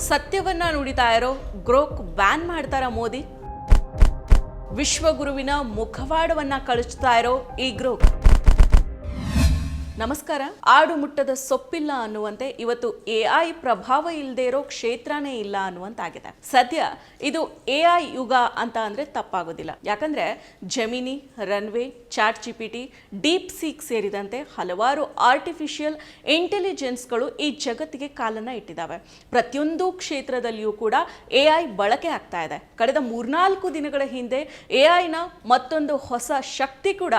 ಸತ್ಯವನ್ನ ನುಡಿತಾ ಇರೋ Grok ban ಮಾಡ್ತಾರ ಮೋದಿ. ವಿಶ್ವಗುರುವಿನ ಮುಖವಾಡವನ್ನ ಕಳಿಸ್ತಾ ಇರೋ ಈ ಗ್ರೋಕ್. ನಮಸ್ಕಾರ. ಆಡು ಮುಟ್ಟದ ಸೊಪ್ಪಿಲ್ಲ ಅನ್ನುವಂತೆ ಇವತ್ತು AI ಪ್ರಭಾವ ಇಲ್ಲದೆ ಇರೋ ಕ್ಷೇತ್ರನೇ ಇಲ್ಲ ಅನ್ನುವಂತಾಗಿದೆ. ಸದ್ಯ ಇದು AI ಯುಗ ಅಂತ ಅಂದ್ರೆ ತಪ್ಪಾಗೋದಿಲ್ಲ. ಯಾಕಂದ್ರೆ Gemini, runway, chat GPT, DeepSeek ಸೇರಿದಂತೆ ಹಲವಾರು ಆರ್ಟಿಫಿಷಿಯಲ್ ಇಂಟೆಲಿಜೆನ್ಸ್ಗಳು ಈ ಜಗತ್ತಿಗೆ ಕಾಲನ್ನ ಇಟ್ಟಿದ್ದಾವೆ. ಪ್ರತಿಯೊಂದು ಕ್ಷೇತ್ರದಲ್ಲಿಯೂ ಕೂಡ AI ಬಳಕೆ ಆಗ್ತಾ ಇದೆ. ಕಳೆದ 3-4 ದಿನಗಳ ಹಿಂದೆ AI ನ ಮತ್ತೊಂದು ಹೊಸ ಶಕ್ತಿ ಕೂಡ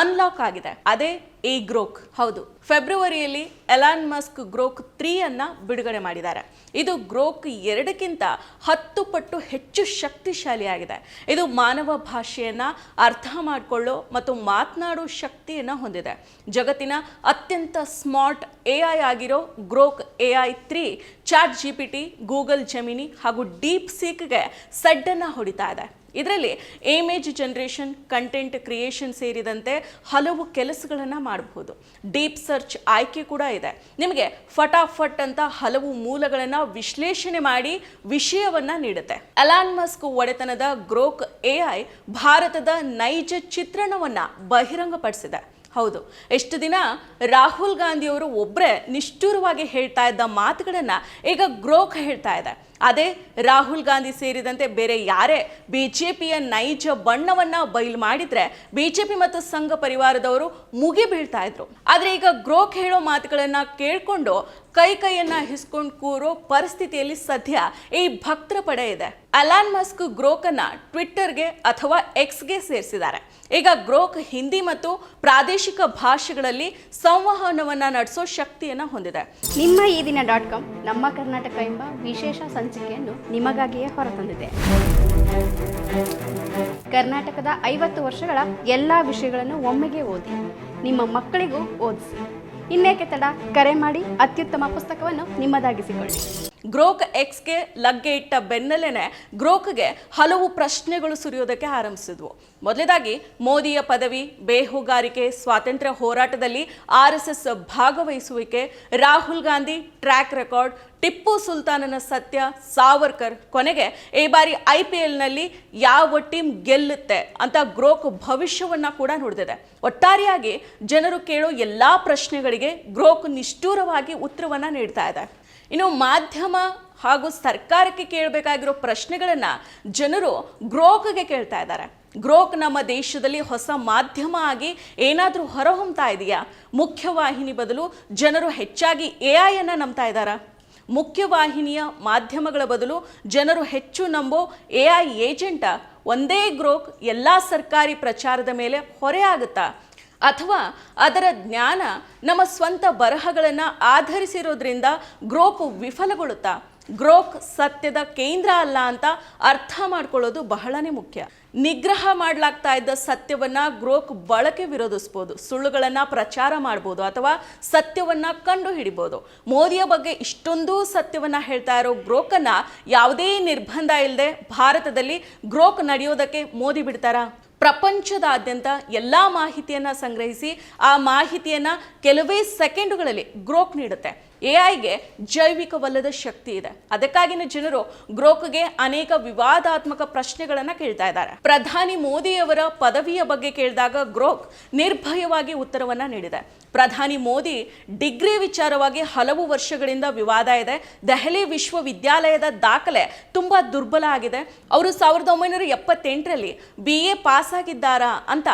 ಅನ್ಲಾಕ್ ಆಗಿದೆ. ಅದೇ ಈ ಗ್ರೋಕ್. ಹೌದು, ಫೆಬ್ರವರಿಯಲ್ಲಿ ಎಲಾನ್ ಮಸ್ಕ್ ಗ್ರೋಕ್ 3 ಅನ್ನ ಬಿಡುಗಡೆ ಮಾಡಿದ್ದಾರೆ. ಇದು ಗ್ರೋಕ್ 2ಕ್ಕಿಂತ 10 ಪಟ್ಟು ಹೆಚ್ಚು ಶಕ್ತಿಶಾಲಿಯಾಗಿದೆ. ಇದು ಮಾನವ ಭಾಷೆಯನ್ನ ಅರ್ಥ ಮಾಡಿಕೊಳ್ಳೋ ಮತ್ತು ಮಾತನಾಡೋ ಶಕ್ತಿಯನ್ನ ಹೊಂದಿದೆ. ಜಗತ್ತಿನ ಅತ್ಯಂತ ಸ್ಮಾರ್ಟ್ AI ಆಗಿರೋ Grok AI 3 chat GPT, Google Gemini ಹಾಗೂ ಡೀಪ್ ಸೀಕ್ಗೆ ಸಡ್ಡನ್ನ ಹೊಡಿತಾ ಇದೆ. ಇದರಲ್ಲಿ ಇಮೇಜ್ ಜನರೇಷನ್, ಕಂಟೆಂಟ್ ಕ್ರಿಯೇಷನ್ ಸೇರಿದಂತೆ ಹಲವು ಕೆಲಸಗಳನ್ನು ಮಾಡಬಹುದು. ಡೀಪ್ ಸರ್ಚ್ ಆಯ್ಕೆ ಕೂಡ ಇದೆ. ನಿಮಗೆ ಫಟಾಫಟ್ ಅಂತ ಹಲವು ಮೂಲಗಳನ್ನು ವಿಶ್ಲೇಷಣೆ ಮಾಡಿ ವಿಷಯವನ್ನ ನೀಡುತ್ತೆ. ಎಲಾನ್ ಮಸ್ಕ್ ಒಡೆತನದ ಗ್ರೋಕ್ AI ಭಾರತದ ನೈಜ ಚಿತ್ರಣವನ್ನ ಬಹಿರಂಗಪಡಿಸಿದೆ. ಹೌದು, ಎಷ್ಟು ದಿನ ರಾಹುಲ್ ಗಾಂಧಿಯವರು ಒಬ್ಬರೇ ನಿಷ್ಠುರವಾಗಿ ಹೇಳ್ತಾ ಇದ್ದ ಮಾತುಗಳನ್ನು ಈಗ ಗ್ರೋಕ್ ಹೇಳ್ತಾ ಇದೆ. ಅದೇ ರಾಹುಲ್ ಗಾಂಧಿ ಸೇರಿದಂತೆ ಬೇರೆ ಯಾರೇ BJPಯ ನೈಜ ಬಣ್ಣವನ್ನ ಬಯಲು ಮಾಡಿದ್ರೆ BJP ಮತ್ತು ಸಂಘ ಪರಿವಾರದವರು ಮುಗಿ ಬೀಳ್ತಾ ಇದ್ರು. ಆದ್ರೆ ಈಗ ಗ್ರೋಕ್ ಹೇಳೋ ಮಾತುಗಳನ್ನ ಕೇಳ್ಕೊಂಡು ಕೈಯನ್ನ ಹಿಸ್ಕೊಂಡು ಕೂರೋ ಪರಿಸ್ಥಿತಿಯಲ್ಲಿ ಸದ್ಯ ಈ ಭಕ್ತರ ಪಡೆ ಇದೆ. ಎಲಾನ್ ಮಸ್ಕ್ ಗ್ರೋಕ್ ಅನ್ನ ಟ್ವಿಟ್ಟರ್ಗೆ ಅಥವಾ Xಗೆ ಸೇರಿಸಿದ್ದಾರೆ. ಈಗ ಗ್ರೋಕ್ ಹಿಂದಿ ಮತ್ತು ಪ್ರಾದೇಶಿಕ ಭಾಷೆಗಳಲ್ಲಿ ಸಂವಹನವನ್ನ ನಡೆಸೋ ಶಕ್ತಿಯನ್ನ ಹೊಂದಿದೆ. ನಿಮ್ಮ ಈ ದಿನ .com ನಮ್ಮ ಕರ್ನಾಟಕ ಎಂಬ ವಿಶೇಷ ಸಂಚಿಕೆಯನ್ನು ನಿಮಗಾಗಿಯೇ ಹೊರತಂದಿದೆ. ಕರ್ನಾಟಕದ 50 ವರ್ಷಗಳ ಎಲ್ಲಾ ವಿಷಯಗಳನ್ನು ಒಮ್ಮೆಗೆ ಓದಿ ನಿಮ್ಮ ಮಕ್ಕಳಿಗೂ ಓದಿಸಿ. ಇನ್ನೇಕೆ ತಡ, ಕರೆ ಮಾಡಿ ಅತ್ಯುತ್ತಮ ಪುಸ್ತಕವನ್ನು ನಿಮ್ಮದಾಗಿಸಿಕೊಳ್ಳಿ. ಗ್ರೋಕ್ Xಗೆ ಲಗ್ಗೆ ಇಟ್ಟ ಬೆನ್ನಲ್ಲೇನೆ ಗ್ರೋಕ್ಗೆ ಹಲವು ಪ್ರಶ್ನೆಗಳು ಸುರಿಯೋದಕ್ಕೆ ಆರಂಭಿಸಿದ್ವು. ಮೊದಲನೇದಾಗಿ ಮೋದಿಯ ಪದವಿ, ಬೇಹುಗಾರಿಕೆ, ಸ್ವಾತಂತ್ರ್ಯ ಹೋರಾಟದಲ್ಲಿ RSS ಭಾಗವಹಿಸುವಿಕೆ, ರಾಹುಲ್ ಗಾಂಧಿ ಟ್ರ್ಯಾಕ್ ರೆಕಾರ್ಡ್, ಟಿಪ್ಪು ಸುಲ್ತಾನನ ಸತ್ಯ, ಸಾವರ್ಕರ್, ಕೊನೆಗೆ ಈ ಬಾರಿ IPLನಲ್ಲಿ ಯಾವ ಟೀಮ್ ಗೆಲ್ಲುತ್ತೆ ಅಂತ ಗ್ರೋಕ್ ಭವಿಷ್ಯವನ್ನ ಕೂಡ ನುಡಿದಿದೆ. ಒಟ್ಟಾರೆಯಾಗಿ ಜನರು ಕೇಳೋ ಎಲ್ಲಾ ಪ್ರಶ್ನೆಗಳಿಗೆ ಗ್ರೋಕ್ ನಿಷ್ಠುರವಾಗಿ ಉತ್ತರವನ್ನ ನೀಡ್ತಾ ಇದೆ. ಇನ್ನು ಮಾಧ್ಯಮ ಹಾಗೂ ಸರ್ಕಾರಕ್ಕೆ ಕೇಳಬೇಕಾಗಿರೋ ಪ್ರಶ್ನೆಗಳನ್ನ ಜನರು ಗ್ರೋಕ್ಗೆ ಕೇಳ್ತಾ ಇದ್ದಾರೆ. ಗ್ರೋಕ್ ನಮ್ಮ ದೇಶದಲ್ಲಿ ಹೊಸ ಮಾಧ್ಯಮ ಆಗಿ ಏನಾದರೂ ಹೊರಹೊಮ್ತಾ ಇದೆಯಾ? ಮುಖ್ಯವಾಹಿನಿ ಬದಲು ಜನರು ಹೆಚ್ಚಾಗಿ AI ಅನ್ನ ನಂಬ್ತಾ ಇದ್ದಾರಾ? ಮುಖ್ಯವಾಹಿನಿಯ ಮಾಧ್ಯಮಗಳ ಬದಲು ಜನರು ಹೆಚ್ಚು ನಂಬೋ AI ಏಜೆಂಟ ಒಂದೇ ಗ್ರೋಕ್ ಎಲ್ಲ ಸರ್ಕಾರಿ ಪ್ರಚಾರದ ಮೇಲೆ ಹೊರೆ ಆಗುತ್ತಾ? ಅಥವಾ ಅದರ ಜ್ಞಾನ ನಮ್ಮ ಸ್ವಂತ ಬರಹಗಳನ್ನು ಆಧರಿಸಿರೋದ್ರಿಂದ ಗ್ರೋಕ್ ವಿಫಲಗೊಳ್ಳುತ್ತಾ? ಗ್ರೋಕ್ ಸತ್ಯದ ಕೇಂದ್ರ ಅಲ್ಲ ಅಂತ ಅರ್ಥ ಮಾಡ್ಕೊಳ್ಳೋದು ಬಹಳನೇ ಮುಖ್ಯ. ನಿಗ್ರಹ ಮಾಡಲಾಗ್ತಾ ಇದ್ದ ಸತ್ಯವನ್ನ ಗ್ರೋಕ್ ಬಳಕೆ ವಿರೋಧಿಸ್ಬೋದು, ಸುಳ್ಳುಗಳನ್ನ ಪ್ರಚಾರ ಮಾಡ್ಬೋದು ಅಥವಾ ಸತ್ಯವನ್ನ ಕಂಡು ಹಿಡಿಬೋದು. ಮೋದಿಯ ಬಗ್ಗೆ ಇಷ್ಟೊಂದು ಸತ್ಯವನ್ನ ಹೇಳ್ತಾ ಇರೋ ಗ್ರೋಕನ್ನ ಯಾವುದೇ ನಿರ್ಬಂಧ ಇಲ್ಲದೆ ಭಾರತದಲ್ಲಿ ಗ್ರೋಕ್ ನಡೆಯೋದಕ್ಕೆ ಮೋದಿ ಬಿಡ್ತಾರಾ? ಪ್ರಪಂಚದಾದ್ಯಂತ ಎಲ್ಲ ಮಾಹಿತಿಯನ್ನ ಸಂಗ್ರಹಿಸಿ ಆ ಮಾಹಿತಿಯನ್ನ ಕೆಲವೇ ಸೆಕೆಂಡುಗಳಲ್ಲಿ ಗ್ರೋಕ್ ನೀಡುತ್ತೆ. AIಗೆ ಜೈವಿಕವಲ್ಲದ ಶಕ್ತಿ ಇದೆ. ಅದಕ್ಕಾಗಿನ ಜನರು ಗ್ರೋಕ್ಗೆ ಅನೇಕ ವಿವಾದಾತ್ಮಕ ಪ್ರಶ್ನೆಗಳನ್ನ ಕೇಳ್ತಾ ಇದ್ದಾರೆ. ಪ್ರಧಾನಿ ಮೋದಿಯವರ ಪದವಿಯ ಬಗ್ಗೆ ಕೇಳಿದಾಗ ಗ್ರೋಕ್ ನಿರ್ಭಯವಾಗಿ ಉತ್ತರವನ್ನ ನೀಡಿದೆ. ಪ್ರಧಾನಿ ಮೋದಿ ಡಿಗ್ರಿ ವಿಚಾರವಾಗಿ ಹಲವು ವರ್ಷಗಳಿಂದ ವಿವಾದ ಇದೆ. ದೆಹಲಿ ವಿಶ್ವವಿದ್ಯಾಲಯದ ದಾಖಲೆ ತುಂಬಾ ದುರ್ಬಲ ಆಗಿದೆ. ಅವರು 1978ರಲ್ಲಿ BA ಪಾಸ್ ಆಗಿದ್ದಾರಾ ಅಂತ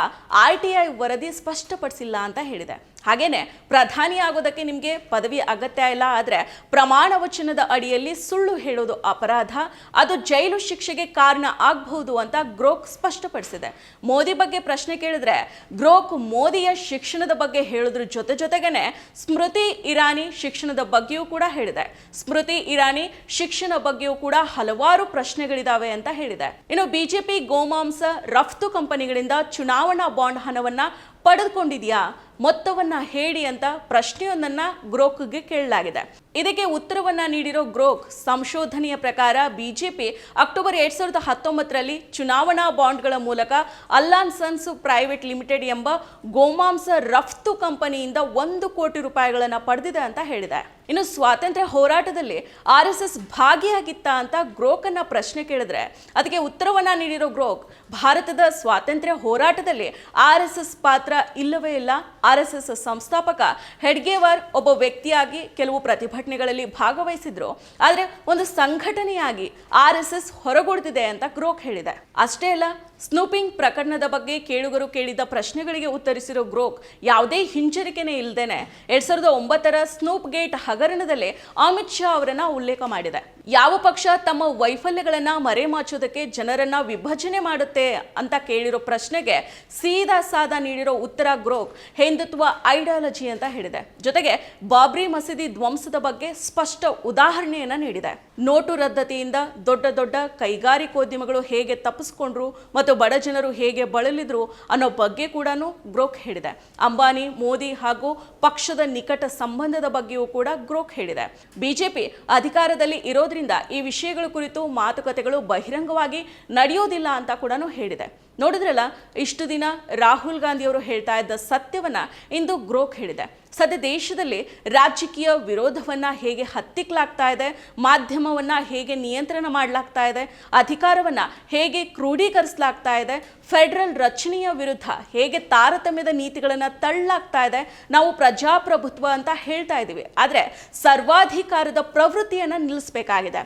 RTI ವರದಿ ಸ್ಪಷ್ಟಪಡಿಸಿಲ್ಲ ಅಂತ ಹೇಳಿದೆ. ಹಾಗೇನೆ ಪ್ರಧಾನಿ ಆಗೋದಕ್ಕೆ ನಿಮಗೆ ಪದವಿ ಅಗತ್ಯ ಇಲ್ಲ, ಆದರೆ ಪ್ರಮಾಣ ವಚನದ ಅಡಿಯಲ್ಲಿ ಸುಳ್ಳು ಹೇಳೋದು ಅಪರಾಧ, ಅದು ಜೈಲು ಶಿಕ್ಷೆಗೆ ಕಾರಣ ಆಗಬಹುದು ಅಂತ ಗ್ರೋಕ್ ಸ್ಪಷ್ಟಪಡಿಸಿದೆ. ಮೋದಿ ಬಗ್ಗೆ ಪ್ರಶ್ನೆ ಕೇಳಿದ್ರೆ ಗ್ರೋಕ್ ಮೋದಿಯ ಶಿಕ್ಷಣದ ಬಗ್ಗೆ ಹೇಳೋದ್ರ ಜೊತೆಗೇನೆ ಸ್ಮೃತಿ ಇರಾನಿ ಶಿಕ್ಷಣದ ಬಗ್ಗೆಯೂ ಕೂಡ ಹೇಳಿದೆ. ಸ್ಮೃತಿ ಇರಾನಿ ಶಿಕ್ಷಣ ಬಗ್ಗೆಯೂ ಕೂಡ ಹಲವಾರು ಪ್ರಶ್ನೆಗಳಿದಾವೆ ಅಂತ ಹೇಳಿದೆ. ಇನ್ನು BJP ಗೋಮಾಂಸ ರಫ್ತು ಕಂಪನಿಗಳಿಂದ ಚುನಾವಣಾ ಬಾಂಡ್ ಹಣವನ್ನ ಪಡೆದುಕೊಂಡಿದೆಯಾ? ಮೊತ್ತವನ್ನ ಹೇಳಿ ಅಂತ ಪ್ರಶ್ನೆಯೊಂದನ್ನ ಗ್ರೋಕ್ಗೆ ಕೇಳಲಾಗಿದೆ. ಇದಕ್ಕೆ ಉತ್ತರವನ್ನ ನೀಡಿರೋ ಗ್ರೋಕ್ ಸಂಶೋಧನೆಯ ಪ್ರಕಾರ ಬಿಜೆಪಿ ಅಕ್ಟೋಬರ್ 2019ರಲ್ಲಿ ಚುನಾವಣಾ ಬಾಂಡ್ಗಳ ಮೂಲಕ ಅಲ್ಲಾನ್ ಸನ್ಸ್ ಪ್ರೈವೇಟ್ ಲಿಮಿಟೆಡ್ ಎಂಬ ಗೋಮಾಂಸ ರಫ್ತು ಕಂಪನಿಯಿಂದ 1 ಕೋಟಿ ರೂಪಾಯಿಗಳನ್ನು ಪಡೆದಿದೆ ಅಂತ ಹೇಳಿದೆ. ಇನ್ನು ಸ್ವಾತಂತ್ರ್ಯ ಹೋರಾಟದಲ್ಲಿ RSS ಭಾಗಿಯಾಗಿತ್ತ ಅಂತ ಗ್ರೋಕನ್ನ ಪ್ರಶ್ನೆ ಕೇಳಿದ್ರೆ ಅದಕ್ಕೆ ಉತ್ತರವನ್ನ ನೀಡಿರೋ ಗ್ರೋಕ್ ಭಾರತದ ಸ್ವಾತಂತ್ರ್ಯ ಹೋರಾಟದಲ್ಲಿ RSS ಪಾತ್ರ ಇಲ್ಲವೇ ಇಲ್ಲ. RSS ಸಂಸ್ಥಾಪಕ ಹೆಡ್ಗೇವಾರ್ ಒಬ್ಬ ವ್ಯಕ್ತಿಯಾಗಿ ಕೆಲವು ಪ್ರತಿಭಟನೆಗಳಲ್ಲಿ ಭಾಗವಹಿಸಿದ್ರು, ಆದರೆ ಒಂದು ಸಂಘಟನೆಯಾಗಿ RSS ಹೊರಗುಳಿದಿದೆ ಅಂತ ಗ್ರೋಕ್ ಹೇಳಿದೆ. ಅಷ್ಟೇ ಅಲ್ಲ, ಸ್ನೂಪಿಂಗ್ ಪ್ರಕರಣದ ಬಗ್ಗೆ ಕೇಳುಗರು ಕೇಳಿದ ಪ್ರಶ್ನೆಗಳಿಗೆ ಉತ್ತರಿಸಿರೋ ಗ್ರೋಕ್ ಯಾವುದೇ ಹಿಂಜರಿಕೆನೇ ಇಲ್ಲದೇನೆ 2009ರ ಸ್ನೂಪ್ ಗೇಟ್ ಹಗರಣದಲ್ಲಿ ಅಮಿತ್ ಶಾ ಅವರನ್ನ ಉಲ್ಲೇಖ ಮಾಡಿದೆ. ಯಾವ ಪಕ್ಷ ತಮ್ಮ ವೈಫಲ್ಯಗಳನ್ನ ಮರೆಮಾಚೋದಕ್ಕೆ ಜನರನ್ನ ವಿಭಜನೆ ಮಾಡುತ್ತೆ ಅಂತ ಕೇಳಿರೋ ಪ್ರಶ್ನೆಗೆ ಸೀದಾ ಸಾದಾ ನೀಡಿರೋ ಉತ್ತರ ಗ್ರೋಕ್ ಹಿಂದುತ್ವ ಐಡಿಯಾಲಜಿ ಅಂತ ಹೇಳಿದೆ. ಜೊತೆಗೆ ಬಾಬ್ರಿ ಮಸೀದಿ ಧ್ವಂಸದ ಬಗ್ಗೆ ಸ್ಪಷ್ಟ ಉದಾಹರಣೆಯನ್ನ ನೀಡಿದೆ. ನೋಟು ರದ್ದತಿಯಿಂದ ದೊಡ್ಡ ದೊಡ್ಡ ಕೈಗಾರಿಕೋದ್ಯಮಗಳು ಹೇಗೆ ತಪ್ಪಿಸ್ಕೊಂಡ್ರು ಮತ್ತು ಬಡ ಜನರು ಹೇಗೆ ಬಳಲಿದ್ರು ಅನ್ನೋ ಬಗ್ಗೆ ಕೂಡ ಗ್ರೋಕ್ ಹೇಳಿದೆ. ಅಂಬಾನಿ, ಮೋದಿ ಹಾಗೂ ಪಕ್ಷದ ನಿಕಟ ಸಂಬಂಧದ ಬಗ್ಗೆಯೂ ಕೂಡ ಗ್ರೋಕ್ ಹೇಳಿದೆ. ಬಿಜೆಪಿ ಅಧಿಕಾರದಲ್ಲಿ ಇರೋದ್ರಿಂದ ಈ ವಿಷಯಗಳ ಕುರಿತು ಮಾತುಕತೆಗಳು ಬಹಿರಂಗವಾಗಿ ನಡೆಯೋದಿಲ್ಲ ಅಂತ ಕೂಡ ಹೇಳಿದೆ. ನೋಡಿದ್ರಲ್ಲ, ಇಷ್ಟು ದಿನ ರಾಹುಲ್ ಗಾಂಧಿ ಅವರು ಹೇಳ್ತಾ ಇದ್ದ ಸತ್ಯವನ್ನ ಇಂದು ಗ್ರೋಕ್ ಹೇಳಿದೆ. ಸದ್ಯ ದೇಶದಲ್ಲಿ ರಾಜಕೀಯ ವಿರೋಧವನ್ನ ಹೇಗೆ ಹತ್ತಿಕ್ಕಲಾಗ್ತಾ ಇದೆ, ಮಾಧ್ಯಮವನ್ನ ಹೇಗೆ ನಿಯಂತ್ರಣ ಮಾಡಲಾಗ್ತಾ ಇದೆ, ಅಧಿಕಾರವನ್ನ ಹೇಗೆ ಕ್ರೋಢೀಕರಿಸಲಾಗ್ತಾ ಇದೆ, ಫೆಡರಲ್ ರಚನೆಯ ವಿರುದ್ಧ ಹೇಗೆ ತಾರತಮ್ಯದ ನೀತಿಗಳನ್ನ ತಳ್ಳಲಾಗ್ತಾ ಇದೆ. ನಾವು ಪ್ರಜಾಪ್ರಭುತ್ವ ಅಂತ ಹೇಳ್ತಾ ಇದ್ದೀವಿ, ಆದರೆ ಸರ್ವಾಧಿಕಾರದ ಪ್ರವೃತ್ತಿಯನ್ನ ನಿಲ್ಲಿಸಬೇಕಾಗಿದೆ.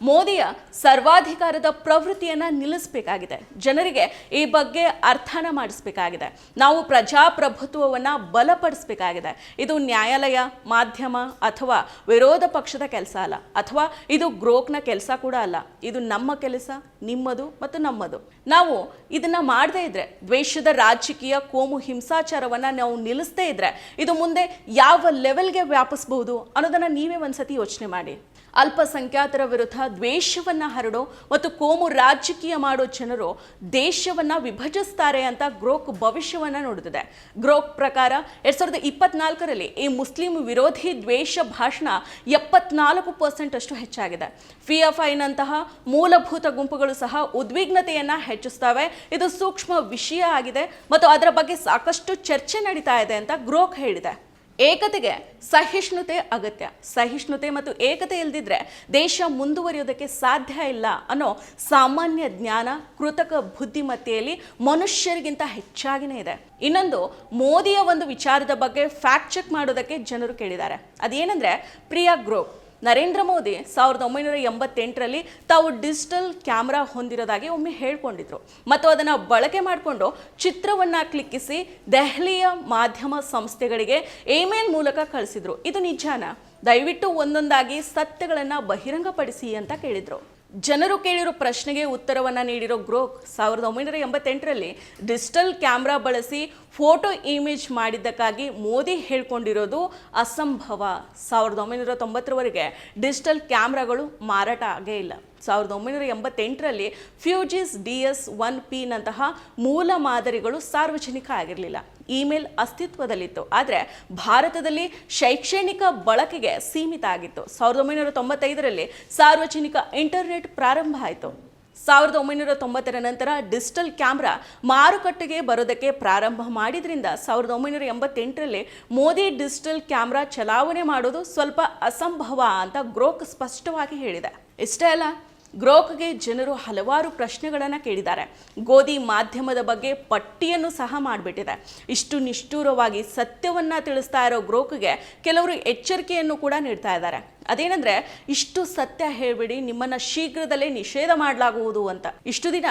ಮೋದಿಯ ಸರ್ವಾಧಿಕಾರದ ಪ್ರವೃತ್ತಿಯನ್ನು ನಿಲ್ಲಿಸಬೇಕಾಗಿದೆ. ಜನರಿಗೆ ಈ ಬಗ್ಗೆ ಅರ್ಥನ ಮಾಡಿಸಬೇಕಾಗಿದೆ. ನಾವು ಪ್ರಜಾಪ್ರಭುತ್ವವನ್ನು ಬಲಪಡಿಸಬೇಕಾಗಿದೆ. ಇದು ನ್ಯಾಯಾಲಯ, ಮಾಧ್ಯಮ ಅಥವಾ ವಿರೋಧ ಪಕ್ಷದ ಕೆಲಸ ಅಲ್ಲ, ಅಥವಾ ಇದು ಗ್ರೋಕ್ನ ಕೆಲಸ ಕೂಡ ಅಲ್ಲ. ಇದು ನಮ್ಮ ಕೆಲಸ, ನಿಮ್ಮದು ಮತ್ತು ನಮ್ಮದು. ನಾವು ಇದನ್ನ ಮಾಡದೇ ಇದ್ರೆ, ದ್ವೇಷದ ರಾಜಕೀಯ ಕೋಮು ಹಿಂಸಾಚಾರವನ್ನ ನಾವು ನಿಲ್ಲಿಸದೇ ಇದ್ರೆ, ಇದು ಮುಂದೆ ಯಾವ ಲೆವೆಲ್ಗೆ ವ್ಯಾಪಿಸಬಹುದು ಅನ್ನೋದನ್ನ ನೀವೇ ಒಂದ್ಸತಿ ಯೋಚನೆ ಮಾಡಿ. ಅಲ್ಪಸಂಖ್ಯಾತರ ವಿರುದ್ಧ ದ್ವೇಷವನ್ನ ಹರಡೋ ಮತ್ತು ಕೋಮು ರಾಜಕೀಯ ಮಾಡೋ ಜನರು ದೇಶವನ್ನ ವಿಭಜಿಸ್ತಾರೆ ಅಂತ ಗ್ರೋಕ್ ಭವಿಷ್ಯವನ್ನ ನೋಡುತ್ತಿದೆ. ಗ್ರೋಕ್ ಪ್ರಕಾರ 2024ರಲ್ಲಿ ಈ ಮುಸ್ಲಿಂ ವಿರೋಧಿ ದ್ವೇಷ ಭಾಷಣ 74% ಅಷ್ಟು ಹೆಚ್ಚಾಗಿದೆ. PFIನಂತಹ ಮೂಲಭೂತ ಗುಂಪುಗಳು ಸಹ ಉದ್ವಿಗ್ನತೆಯನ್ನ ಹೆಚ್ಚಿಸ್ತವೆ. ಇದು ಸೂಕ್ಷ್ಮ ವಿಷಯ ಆಗಿದೆ ಮತ್ತು ಅದರ ಬಗ್ಗೆ ಸಾಕಷ್ಟು ಚರ್ಚೆ ನಡೀತಾ ಇದೆ ಅಂತ ಗ್ರೋಕ್ ಹೇಳಿದೆ. ಏಕತೆಗೆ ಸಹಿಷ್ಣುತೆ ಅಗತ್ಯ. ಸಹಿಷ್ಣುತೆ ಮತ್ತು ಏಕತೆ ಇಲ್ಲದಿದ್ರೆ ದೇಶ ಮುಂದುವರಿಯೋದಕ್ಕೆ ಸಾಧ್ಯ ಇಲ್ಲ ಅನ್ನೋ ಸಾಮಾನ್ಯ ಜ್ಞಾನ ಕೃತಕ ಬುದ್ಧಿಮತ್ತೆಯಲ್ಲಿ ಮನುಷ್ಯರಿಗಿಂತ ಹೆಚ್ಚಾಗಿನೇ ಇದೆ. ಇನ್ನೊಂದು, ಮೋದಿಯ ಒಂದು ವಿಚಾರದ ಬಗ್ಗೆ ಫ್ಯಾಕ್ಟ್ ಚೆಕ್ ಮಾಡೋದಕ್ಕೆ ಜನರು ಕೇಳಿದ್ದಾರೆ. ಅದೇನೆಂದ್ರೆ, ಪ್ರಿಯಾ ಗ್ರೋಕ್ ನರೇಂದ್ರ ಮೋದಿ 1988ರಲ್ಲಿ ತಾವು ಡಿಜಿಟಲ್ ಕ್ಯಾಮ್ರಾ ಹೊಂದಿರೋದಾಗಿ ಒಮ್ಮೆ ಹೇಳ್ಕೊಂಡಿದ್ರು ಮತ್ತು ಅದನ್ನು ಬಳಕೆ ಮಾಡಿಕೊಂಡು ಚಿತ್ರವನ್ನ ಕ್ಲಿಕ್ಕಿಸಿ ದೆಹಲಿಯ ಮಾಧ್ಯಮ ಸಂಸ್ಥೆಗಳಿಗೆ ಇಮೇಲ್ ಮೂಲಕ ಕಳಿಸಿದ್ರು. ಇದು ನಿಜಾನಾ? ದಯವಿಟ್ಟು ಒಂದೊಂದಾಗಿ ಸತ್ಯಗಳನ್ನು ಬಹಿರಂಗಪಡಿಸಿ ಅಂತ ಕೇಳಿದ್ರು. ಜನರು ಕೇಳಿರೋ ಪ್ರಶ್ನೆಗೆ ಉತ್ತರವನ್ನ ನೀಡಿರೋ ಗ್ರೋಕ್ 1988ರಲ್ಲಿ ಡಿಜಿಟಲ್ ಕ್ಯಾಮ್ರಾ ಬಳಸಿ ಫೋಟೋ ಇಮೇಜ್ ಮಾಡಿದ್ದಕ್ಕಾಗಿ ಮೋದಿ ಹೇಳ್ಕೊಂಡಿರೋದು ಅಸಂಭವ. 1990ರವರೆಗೆ ಡಿಜಿಟಲ್ ಕ್ಯಾಮ್ರಾಗಳು ಮಾರಾಟ ಆಗೇ ಇಲ್ಲ. 1988ರಲ್ಲಿ ಫ್ಯೂಜಿಸ್ DS-1P ನಂತಹ ಮೂಲ ಮಾದರಿಗಳು ಸಾರ್ವಜನಿಕ ಆಗಿರಲಿಲ್ಲ. ಇಮೇಲ್ ಅಸ್ತಿತ್ವದಲ್ಲಿತ್ತು, ಆದರೆ ಭಾರತದಲ್ಲಿ ಶೈಕ್ಷಣಿಕ ಬಳಕೆಗೆ ಸೀಮಿತ ಆಗಿತ್ತು. 1995ರಲ್ಲಿ ಸಾರ್ವಜನಿಕ ಇಂಟರ್ನೆಟ್ ಪ್ರಾರಂಭ ಆಯಿತು. 1990ರ ನಂತರ ಡಿಜಿಟಲ್ ಕ್ಯಾಮ್ರಾ ಮಾರುಕಟ್ಟೆಗೆ ಬರೋದಕ್ಕೆ ಪ್ರಾರಂಭ ಮಾಡಿದ್ರಿಂದ 1988ರಲ್ಲಿ ಮೋದಿ ಡಿಜಿಟಲ್ ಕ್ಯಾಮ್ರಾ ಚಲಾವಣೆ ಮಾಡೋದು ಸ್ವಲ್ಪ ಅಸಂಭವ ಅಂತ ಗ್ರೋಕ್ ಸ್ಪಷ್ಟವಾಗಿ ಹೇಳಿದೆ. ಇಷ್ಟೇ ಅಲ್ಲ, ಗ್ರೋಕ್ಗೆ ಜನರು ಹಲವಾರು ಪ್ರಶ್ನೆಗಳನ್ನು ಕೇಳಿದ್ದಾರೆ. ಗೋಧಿ ಮಾಧ್ಯಮದ ಬಗ್ಗೆ ಪಟ್ಟಿಯನ್ನು ಸಹ ಮಾಡಿಬಿಟ್ಟಿದೆ. ಇಷ್ಟು ನಿಷ್ಠೂರವಾಗಿ ಸತ್ಯವನ್ನ ತಿಳಿಸ್ತಾ ಇರೋ ಗ್ರೋಕ್ಗೆ ಕೆಲವರು ಎಚ್ಚರಿಕೆಯನ್ನು ಕೂಡ ನೀಡ್ತಾ ಇದ್ದಾರೆ. ಅದೇನೆಂದ್ರೆ, ಇಷ್ಟು ಸತ್ಯ ಹೇಳ್ಬಿಡಿ, ನಿಮ್ಮನ್ನ ಶೀಘ್ರದಲ್ಲೇ ನಿಷೇಧ ಮಾಡಲಾಗುವುದು ಅಂತ. ಇಷ್ಟು ದಿನ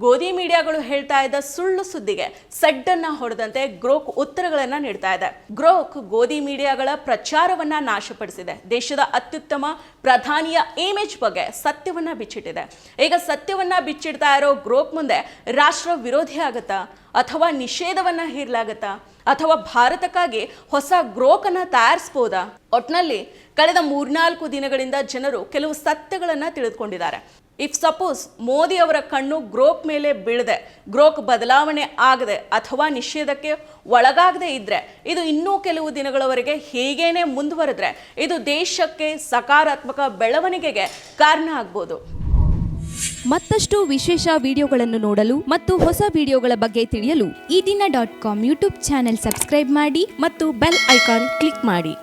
ಗೋಧಿ ಮೀಡಿಯಾಗಳು ಹೇಳ್ತಾ ಇದ್ದ ಸುಳ್ಳು ಸುದ್ದಿಗೆ ಸಡ್ಡನ್ನ ಹೊಡೆದಂತೆ ಗ್ರೋಕ್ ಉತ್ತರಗಳನ್ನ ನೀಡ್ತಾ ಇದೆ. ಗ್ರೋಕ್ ಗೋಧಿ ಮೀಡಿಯಾಗಳ ಪ್ರಚಾರವನ್ನ ನಾಶಪಡಿಸಿದೆ. ದೇಶದ ಅತ್ಯುತ್ತಮ ಪ್ರಧಾನಿಯ ಇಮೇಜ್ ಬಗ್ಗೆ ಸತ್ಯವನ್ನ ಬಿಚ್ಚಿಟ್ಟಿದೆ. ಈಗ ಸತ್ಯವನ್ನ ಬಿಚ್ಚಿಡ್ತಾ ಇರೋ ಗ್ರೋಕ್ ಮುಂದೆ ರಾಷ್ಟ್ರ ವಿರೋಧಿ ಆಗತ್ತಾ? ಅಥವಾ ನಿಷೇಧವನ್ನ ಹೇರಲಾಗತ್ತಾ ಅಥವಾ ಭಾರತಕ್ಕಾಗಿ ಹೊಸ ಗ್ರೋಕನ್ನು ತಯಾರಿಸ್ಬೋದಾ? ಒಟ್ನಲ್ಲಿ ಕಳೆದ 3-4 ದಿನಗಳಿಂದ ಜನರು ಕೆಲವು ಸತ್ಯಗಳನ್ನು ತಿಳಿದುಕೊಂಡಿದ್ದಾರೆ. ಇಫ್ ಸಪೋಸ್ ಮೋದಿ ಅವರ ಕಣ್ಣು ಗ್ರೋಕ್ ಮೇಲೆ ಬೀಳದೆ, ಗ್ರೋಕ್ ಬದಲಾವಣೆ ಆಗದೆ ಅಥವಾ ನಿಷೇಧಕ್ಕೆ ಒಳಗಾಗದೆ ಇದ್ರೆ, ಇದು ಇನ್ನೂ ಕೆಲವು ದಿನಗಳವರೆಗೆ ಹೀಗೇನೆ ಮುಂದುವರೆದ್ರೆ ಇದು ದೇಶಕ್ಕೆ ಸಕಾರಾತ್ಮಕ ಬೆಳವಣಿಗೆಗೆ ಕಾರಣ ಆಗ್ಬೋದು. ಮತ್ತಷ್ಟು ವಿಶೇಷ ವಿಡಿಯೋಗಳನ್ನು ನೋಡಲು ಮತ್ತು ಹೊಸ ವಿಡಿಯೋಗಳ ಬಗ್ಗೆ ತಿಳಿಯಲು ಈ ದಿನ .com ಯೂಟ್ಯೂಬ್ ಚಾನೆಲ್ ಸಬ್ಸ್ಕ್ರೈಬ್ ಮಾಡಿ ಮತ್ತು ಬೆಲ್ ಐಕಾನ್ ಕ್ಲಿಕ್ ಮಾಡಿ.